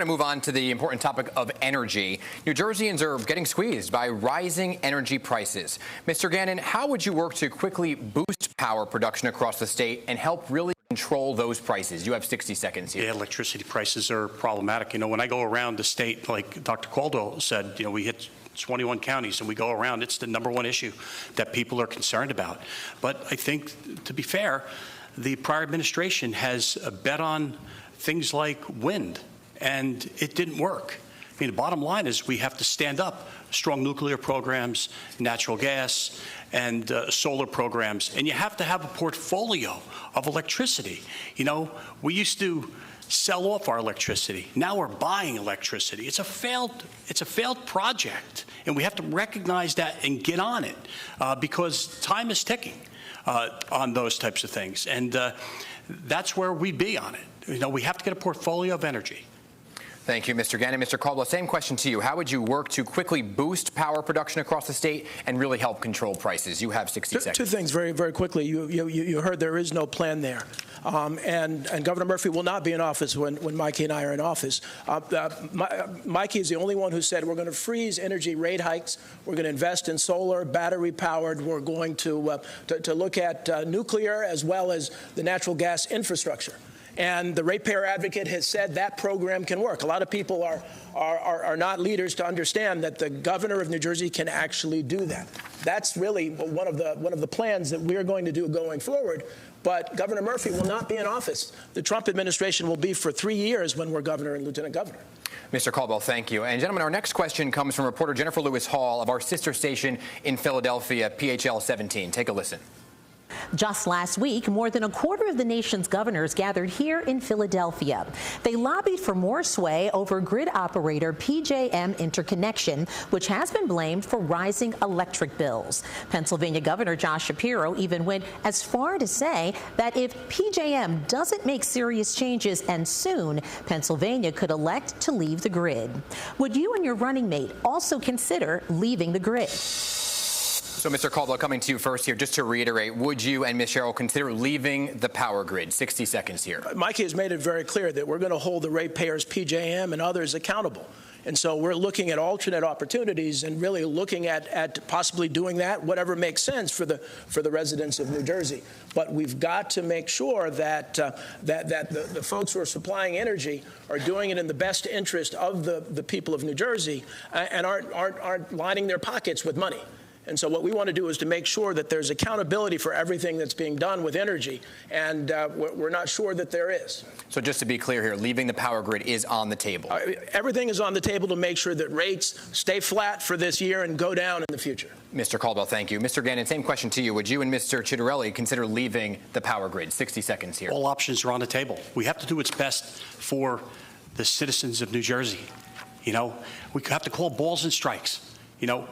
going to move on to the important topic of energy. New Jerseyans are getting squeezed by rising energy prices. Mr. Gannon, how would you work to quickly boost power production across the state and help really control those prices? You have 60 seconds here. Yeah, electricity prices are problematic. When I go around the state, like Dr. Caldwell said, we hit 21 counties and we go around, it's the #1 issue that people are concerned about. But I think, to be fair, the prior administration has bet on things like wind, and it didn't work. The bottom line is we have to stand up strong nuclear programs, natural gas, and solar programs, and you have to have a portfolio of electricity. We used to sell off our electricity. Now we're buying electricity. It's a failed project, and we have to recognize that and get on it because time is ticking on those types of things, and that's where we'd be on it. We have to get a portfolio of energy. Thank you, Mr. Gannon. Mr. Caldwell, same question to you. How would you work to quickly boost power production across the state and really help control prices? You have 60 seconds. Two things very, very quickly. You heard there is no plan there. And Governor Murphy will not be in office when Mikey and I are in office. Mikey is the only one who said we're going to freeze energy rate hikes. We're going to invest in solar, battery powered. We're going to look at nuclear as well as the natural gas infrastructure. And the ratepayer advocate has said that program can work. A lot of people are not leaders to understand that the governor of New Jersey can actually do that. That's really one of the plans that we're going to do going forward. But Governor Murphy will not be in office. The Trump administration will be for 3 years when we're governor and lieutenant governor. Mr. Caldwell, thank you. And gentlemen, our next question comes from reporter Jennifer Lewis Hall of our sister station in Philadelphia, PHL 17. Take a listen. Just last week, more than a quarter of the nation's governors gathered here in Philadelphia. They lobbied for more sway over grid operator PJM interconnection, which has been blamed for rising electric bills. Pennsylvania Governor Josh Shapiro even went as far to say that if PJM doesn't make serious changes and soon, Pennsylvania could elect to leave the grid. Would you and your running mate also consider leaving the grid? So, Mr. Caldwell, coming to you first here, just to reiterate, would you and Ms. Sherrill consider leaving the power grid? 60 seconds here. Mikey has made it very clear that we're going to hold the ratepayers, PJM, and others accountable. And so we're looking at alternate opportunities and really looking at possibly doing that, whatever makes sense for the residents of New Jersey. But we've got to make sure that the folks who are supplying energy are doing it in the best interest of the people of New Jersey and aren't lining their pockets with money. And so what we want to do is to make sure that there's accountability for everything that's being done with energy, and we're not sure that there is. So just to be clear here, leaving the power grid is on the table. Everything is on the table to make sure that rates stay flat for this year and go down in the future. Mr. Caldwell, thank you. Mr. Gannon, same question to you. Would you and Mr. Chittorelli consider leaving the power grid? 60 seconds here. All options are on the table. We have to do what's best for the citizens of New Jersey. We have to call balls and strikes.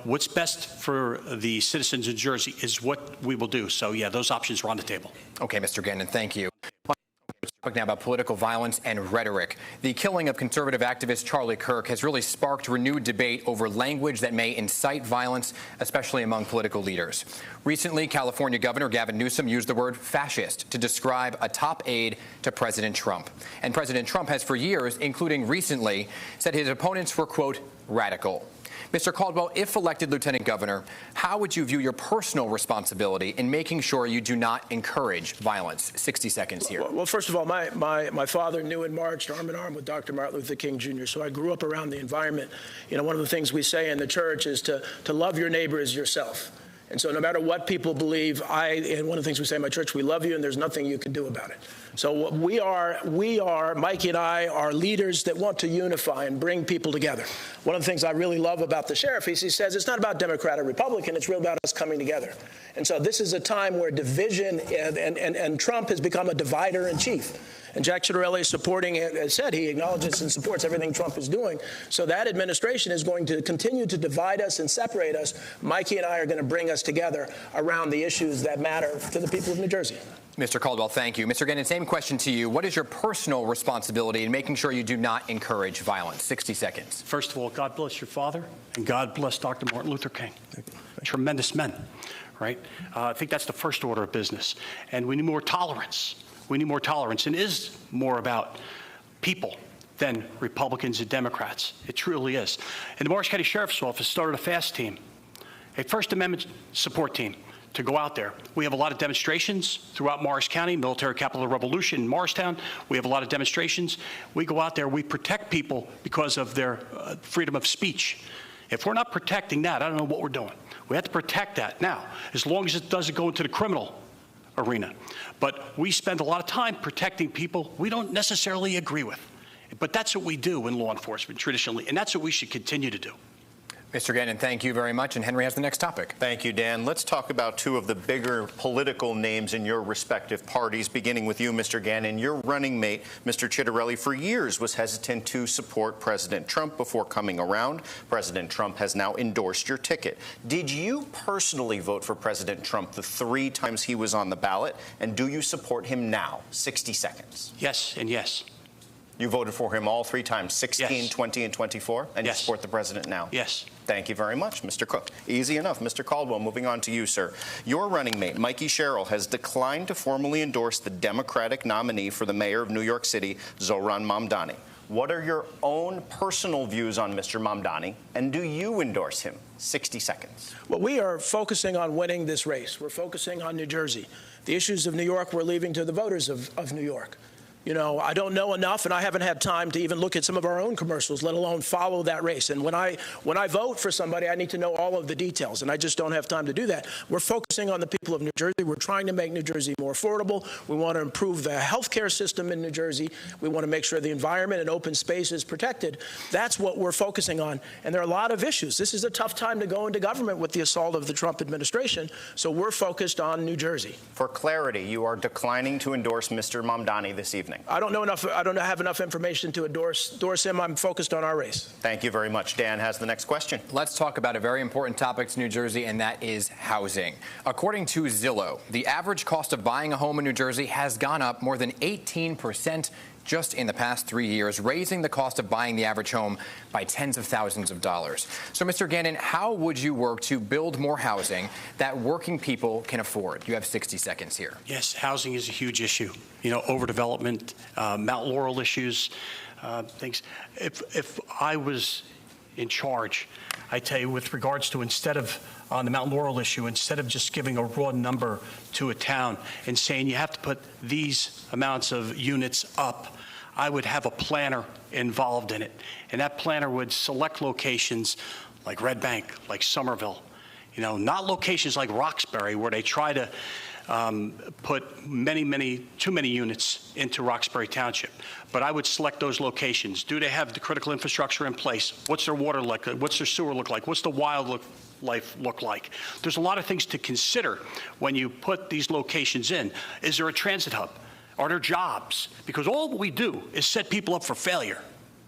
What's best for the citizens of Jersey is what we will do. So, yeah, those options are on the table. Okay, Mr. Gannon, thank you. Let's talk now about political violence and rhetoric. The killing of conservative activist Charlie Kirk has really sparked renewed debate over language that may incite violence, especially among political leaders. Recently, California Governor Gavin Newsom used the word fascist to describe a top aide to President Trump. And President Trump has for years, including recently, said his opponents were, quote, radical. Mr. Caldwell, if elected lieutenant governor, how would you view your personal responsibility in making sure you do not encourage violence? 60 seconds here. Well, first of all, my father knew and marched arm in arm with Dr. Martin Luther King Jr., so I grew up around the environment. One of the things we say in the church is to love your neighbor as yourself. And so no matter what people believe, and one of the things we say in my church, we love you and there's nothing you can do about it. So we are, Mikey and I are leaders that want to unify and bring people together. One of the things I really love about the sheriff is he says it's not about Democrat or Republican, it's really about us coming together. And so this is a time where division and Trump has become a divider in chief. And Jack Ciattarelli is supporting, as said, he acknowledges and supports everything Trump is doing. So that administration is going to continue to divide us and separate us. Mikey and I are going to bring us together around the issues that matter to the people of New Jersey. Mr. Caldwell, thank you. Mr. Gannon, same question to you. What is your personal responsibility in making sure you do not encourage violence? 60 seconds. First of all, God bless your father, and God bless Dr. Martin Luther King. Tremendous men, right? I think that's the first order of business. And we need more tolerance. We need more tolerance, and it is more about people than Republicans and Democrats. It truly is. And the Morris County Sheriff's Office started a FAST team, a First Amendment support team, to go out there. We have a lot of demonstrations throughout Morris County, military capital of the revolution in Morristown. We have a lot of demonstrations. We go out there, we protect people because of their freedom of speech. If we're not protecting that, I don't know what we're doing. We have to protect that now, as long as it doesn't go into the criminal arena. But we spend a lot of time protecting people we don't necessarily agree with. But that's what we do in law enforcement traditionally, and that's what we should continue to do. Mr. Gannon, thank you very much. And Henry has the next topic. Thank you, Dan. Let's talk about two of the bigger political names in your respective parties, beginning with you, Mr. Gannon. Your running mate, Mr. Chitterelli, for years was hesitant to support President Trump before coming around. President Trump has now endorsed your ticket. Did you personally vote for President Trump the 3 times he was on the ballot? And do you support him now? 60 seconds. Yes and yes. You voted for him all 3 times, 16, Yes. 20, and 24? And Yes. you support the president now? Yes. Thank you very much, Mr. Cook. Easy enough. Mr. Caldwell, moving on to you, sir. Your running mate, Mikey Sherrill, has declined to formally endorse the Democratic nominee for the mayor of New York City, Zohran Mamdani. What are your own personal views on Mr. Mamdani, and do you endorse him? 60 seconds. Well, we are focusing on winning this race. We're focusing on New Jersey. The issues of New York we're leaving to the voters of New York. You know, I don't know enough, and I haven't had time to even look at some of our own commercials, let alone follow that race. And when I vote for somebody, I need to know all of the details, and I just don't have time to do that. We're focusing on the people of New Jersey. We're trying to make New Jersey more affordable. We want to improve the health care system in New Jersey. We want to make sure the environment and open space is protected. That's what we're focusing on. And there are a lot of issues. This is a tough time to go into government with the assault of the Trump administration, so we're focused on New Jersey. For clarity, you are declining to endorse Mr. Mamdani this evening. I don't know enough. I don't have enough information to endorse him. I'm focused on our race. Thank you very much. Dan has the next question. Let's talk about a very important topic to New Jersey, and that is housing. According to Zillow, the average cost of buying a home in New Jersey has gone up more than 18% just in the past 3 years, raising the cost of buying the average home by tens of thousands of dollars. So, Mr. Gannon, how would you work to build more housing that working people can afford? You have 60 seconds here. Yes, housing is a huge issue. You know, overdevelopment, Mount Laurel issues, things. If I was in charge, I tell you, with regards to on the Mount Laurel issue, instead of just giving a raw number to a town and saying you have to put these amounts of units up, I would have a planner involved in it. And that planner would select locations like Red Bank, like Somerville, you know, not locations like Roxbury where they try to put too many units into Roxbury Township. But I would select those locations. Do they have the critical infrastructure in place? What's their water like? What's their sewer look like? What's the wildlife look like? There's a lot of things to consider when you put these locations in. Is there a transit hub? Are there jobs? Because all we do is set people up for failure.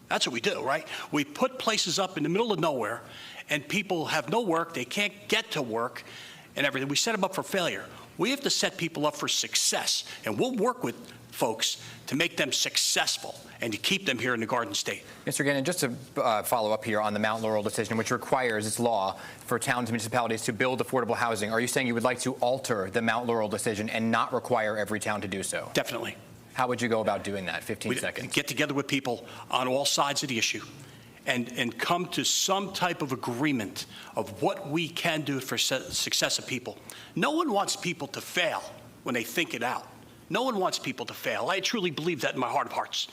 That's what we do, right? We put places up in the middle of nowhere, and people have no work. They can't get to work and everything. We set them up for failure. We have to set people up for success, and we'll work with folks to make them successful and to keep them here in the Garden State. Mr. Gannon, just to follow up here on the Mount Laurel decision, which requires, it's law, for towns and municipalities to build affordable housing, are you saying you would like to alter the Mount Laurel decision and not require every town to do so? Definitely. How would you go about doing that? 15 seconds. Get together with people on all sides of the issue and come to some type of agreement of what we can do for success of people. No one wants people to fail when they think it out. No one wants people to fail. I truly believe that in my heart of hearts.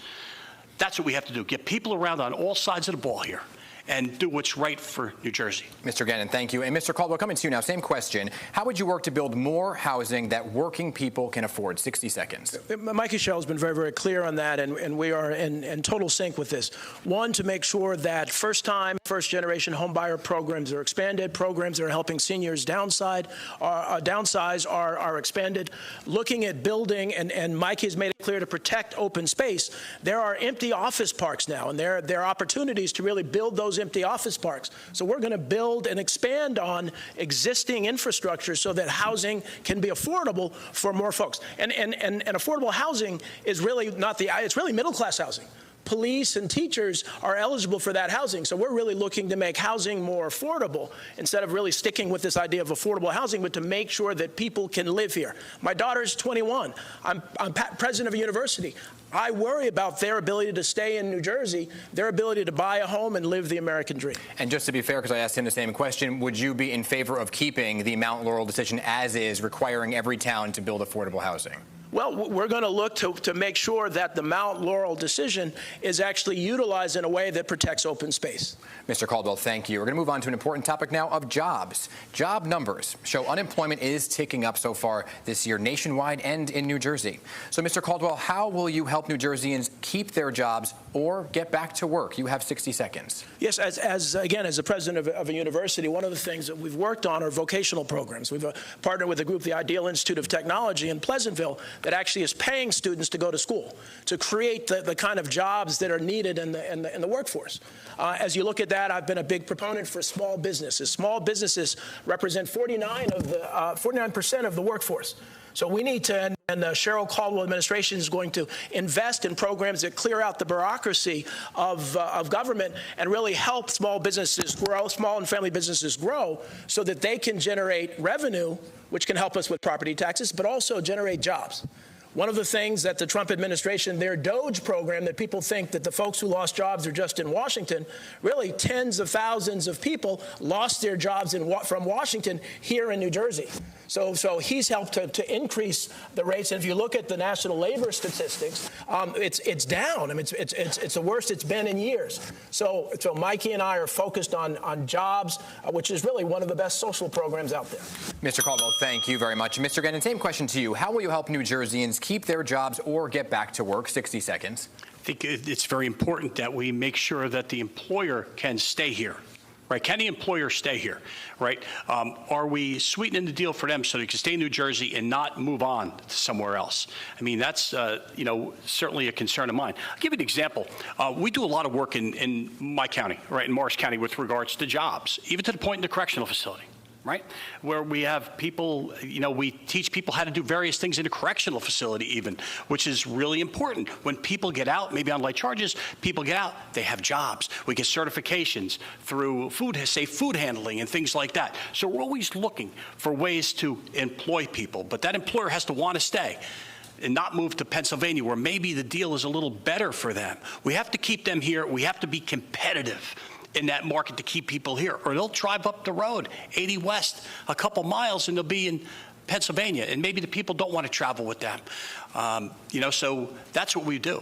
That's what we have to do. Get people around on all sides of the ball here and do what's right for New Jersey. Mr. Gannon, thank you. And Mr. Caldwell, coming to you now, same question. How would you work to build more housing that working people can afford? 60 seconds. Mikey Shell has been very, very clear on that, and we are in total sync with this. One, to make sure that first-generation homebuyer programs are expanded, programs that are helping seniors downsize are expanded. Looking at building, and Mikey has made it clear, to protect open space. There are empty office parks now, and there are opportunities to really build those empty office parks. So we're going to build and expand on existing infrastructure so that housing can be affordable for more folks. And affordable housing is really not it's really middle-class housing. police and teachers are eligible for that housing. So we're really looking to make housing more affordable instead of really sticking with this idea of affordable housing, but to make sure that people can live here. My daughter's 21. I'm president of a university. I worry about their ability to stay in New Jersey, their ability to buy a home and live the American dream. And just to be fair, because I asked him the same question, would you be in favor of keeping the Mount Laurel decision as is, requiring every town to build affordable housing? Well, we're going to look to make sure that the Mount Laurel decision is actually utilized in a way that protects open space. Mr. Caldwell, thank you. We're going to move on to an important topic now of jobs. Job numbers show unemployment is ticking up so far this year nationwide and in New Jersey. So, Mr. Caldwell, how will you help New Jerseyans keep their jobs or get back to work? You have 60 seconds. Yes, as the president of a university, one of the things that we've worked on are vocational programs. We've partnered with a group, the Ideal Institute of Technology in Pleasantville, that actually is paying students to go to school, to create the kind of jobs that are needed in the workforce. As you look at that, I've been a big proponent for small businesses. Small businesses represent 49% of the workforce. So we need to, and the Cheryl Caldwell administration is going to invest in programs that clear out the bureaucracy of government and really help small businesses grow, small and family businesses grow, so that they can generate revenue, which can help us with property taxes, but also generate jobs. One of the things that the Trump administration, their DOGE program, that people think that the folks who lost jobs are just in Washington, really tens of thousands of people lost their jobs from Washington here in New Jersey. So he's helped to increase the rates. And if you look at the national labor statistics, it's down. I mean, it's the worst it's been in years. So Mikey and I are focused on jobs, which is really one of the best social programs out there. Mr. Caldwell, thank you very much. Mr. Gannon, same question to you. How will you help New Jerseyans keep their jobs or get back to work? 60 seconds. I think it's very important that we make sure that the employer can stay here. Right? Can the employer stay here? Right? Are we sweetening the deal for them so they can stay in New Jersey and not move on to somewhere else? I mean, that's certainly a concern of mine. I'll give you an example. We do a lot of work in my county, right, in Morris County, with regards to jobs, even to the point in the correctional facility. Right? Where we have people, we teach people how to do various things in a correctional facility even, which is really important. When people get out, maybe on light charges, people get out, they have jobs. We get certifications through safe food handling and things like that. So we're always looking for ways to employ people, but that employer has to want to stay and not move to Pennsylvania, where maybe the deal is a little better for them. We have to keep them here. We have to be competitive in that market to keep people here, or they'll drive up the road 80 West a couple miles and they'll be in Pennsylvania, and maybe the people don't want to travel with them. So that's what we do.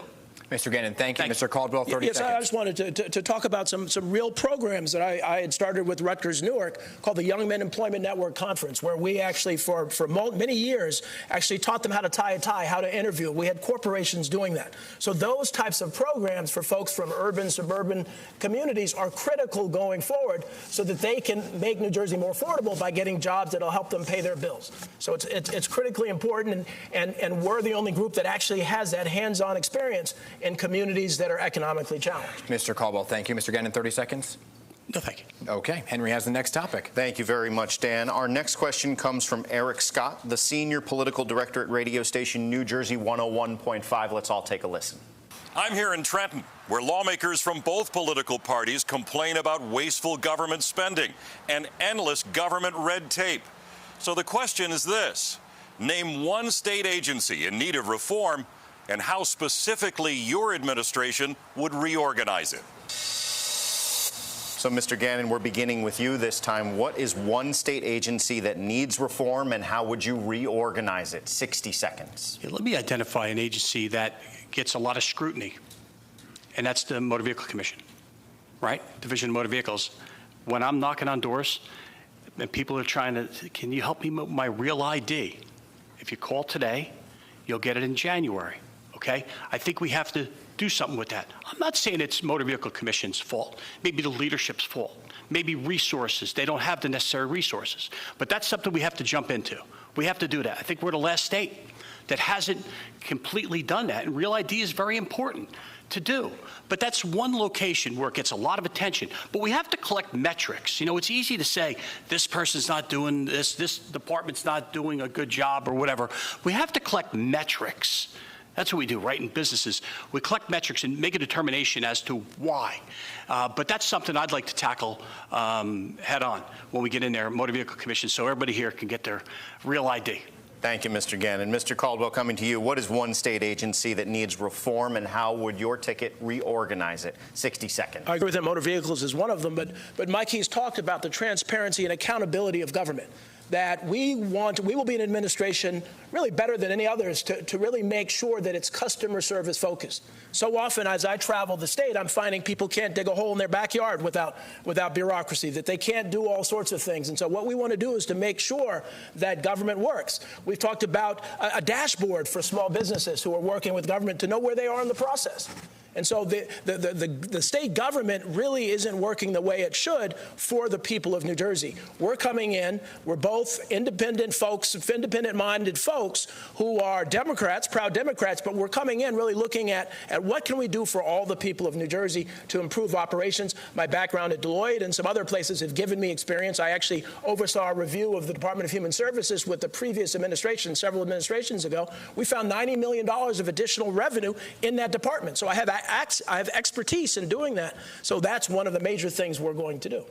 Mr. Gannon, thank you. Mr. Caldwell, 30 seconds. I just wanted to talk about some real programs that I had started with Rutgers Newark called the Young Men Employment Network Conference, where we actually, for many years, actually taught them how to tie a tie, how to interview. We had corporations doing that. So those types of programs for folks from urban, suburban communities are critical going forward so that they can make New Jersey more affordable by getting jobs that will help them pay their bills. So it's critically important, and we're the only group that actually has that hands-on experience in communities that are economically challenged. Mr. Caldwell, thank you. Mr. Gannon, 30 seconds. No, thank you. Okay. Henry has the next topic. Thank you very much, Dan. Our next question comes from Eric Scott, the Senior Political Director at radio station New Jersey 101.5. Let's all take a listen. I'm here in Trenton, where lawmakers from both political parties complain about wasteful government spending and endless government red tape. So the question is this: name one state agency in need of reform and how specifically your administration would reorganize it. So, Mr. Gannon, we're beginning with you this time. What is one state agency that needs reform, and how would you reorganize it? 60 seconds. Let me identify an agency that gets a lot of scrutiny, and that's the Motor Vehicle Commission, right? Division of Motor Vehicles. When I'm knocking on doors and people are trying to, can you help me with my real ID? If you call today, you'll get it in January. Okay? I think we have to do something with that. I'm not saying it's Motor Vehicle Commission's fault. Maybe the leadership's fault. Maybe resources. They don't have the necessary resources. But that's something we have to jump into. We have to do that. I think we're the last state that hasn't completely done that. And Real ID is very important to do. But that's one location where it gets a lot of attention. But we have to collect metrics. It's easy to say, this person's not doing this department's not doing a good job or whatever. We have to collect metrics That's what we do, right, in businesses. We collect metrics and make a determination as to why. But that's something I'd like to tackle head on when we get in there, Motor Vehicle Commission, so everybody here can get their real ID. Thank you, Mr. Gannon. Mr. Caldwell, coming to you, what is one state agency that needs reform, and how would your ticket reorganize it? 60 seconds. I agree that motor vehicles is one of them, but Mike, he's talked about the transparency and accountability of government. That we will be an administration really better than any others to really make sure that it's customer service focused. So often as I travel the state, I'm finding people can't dig a hole in their backyard without bureaucracy, that they can't do all sorts of things. And so what we want to do is to make sure that government works. We've talked about a dashboard for small businesses who are working with government to know where they are in the process. And so the state government really isn't working the way it should for the people of New Jersey. We're coming in, we're both independent folks, independent-minded folks who are Democrats, proud Democrats, but we're coming in really looking at what can we do for all the people of New Jersey to improve operations. My background at Deloitte and some other places have given me experience. I actually oversaw a review of the Department of Human Services with the previous administration, several administrations ago. We found $90 million of additional revenue in that department. So I have expertise in doing that. So that's one of the major things we're going to do.